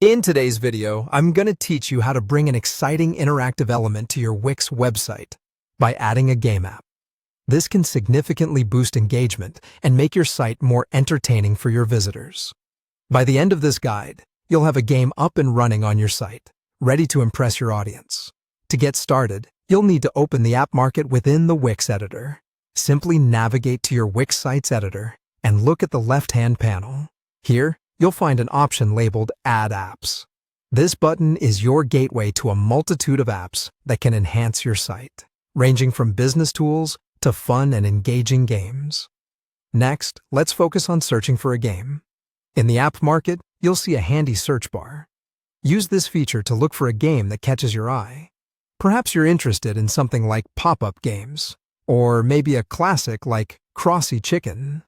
In today's video, I'm going to teach you how to bring an exciting interactive element to your Wix website by adding a game app. This can significantly boost engagement and make your site more entertaining for your visitors. By the end of this guide, you'll have a game up and running on your site, ready to impress your audience. To get started, you'll need to open the App Market within the Wix editor. Simply navigate to your Wix site's editor and look at the left-hand panel. Here, you'll find an option labeled Add Apps. This button is your gateway to a multitude of apps that can enhance your site, ranging from business tools to fun and engaging games. Next, let's focus on searching for a game. In the App Market, you'll see a handy search bar. Use this feature to look for a game that catches your eye. Perhaps you're interested in something like pop-up games, or maybe a classic like Crossy Chicken.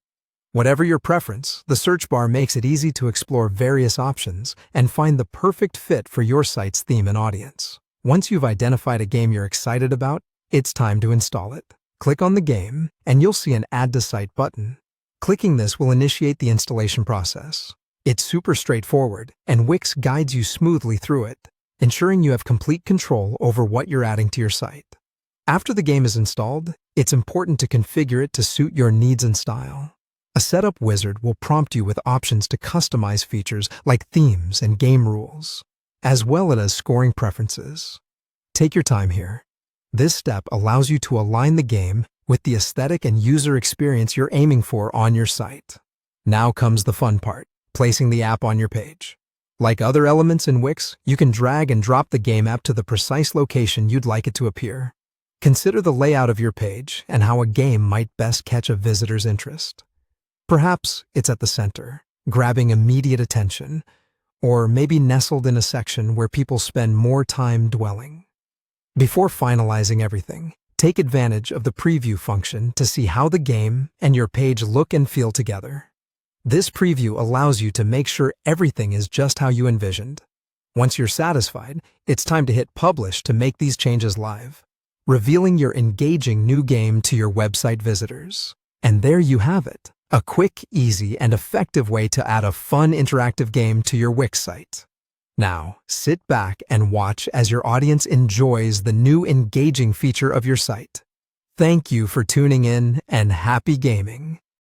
Whatever your preference, the search bar makes it easy to explore various options and find the perfect fit for your site's theme and audience. Once you've identified a game you're excited about, it's time to install it. Click on the game, and you'll see an Add to Site button. Clicking this will initiate the installation process. It's super straightforward, and Wix guides you smoothly through it, ensuring you have complete control over what you're adding to your site. After the game is installed, it's important to configure it to suit your needs and style. A setup wizard will prompt you with options to customize features like themes and game rules, as well as scoring preferences. Take your time here. This step allows you to align the game with the aesthetic and user experience you're aiming for on your site. Now comes the fun part, placing the app on your page. Like other elements in Wix, you can drag and drop the game app to the precise location you'd like it to appear. Consider the layout of your page and how a game might best catch a visitor's interest. Perhaps it's at the center, grabbing immediate attention, or maybe nestled in a section where people spend more time dwelling. Before finalizing everything, take advantage of the preview function to see how the game and your page look and feel together. This preview allows you to make sure everything is just how you envisioned. Once you're satisfied, it's time to hit Publish to make these changes live, revealing your engaging new game to your website visitors. And there you have it. A quick, easy, and effective way to add a fun interactive game to your Wix site. Now, sit back and watch as your audience enjoys the new engaging feature of your site. Thank you for tuning in, and happy gaming!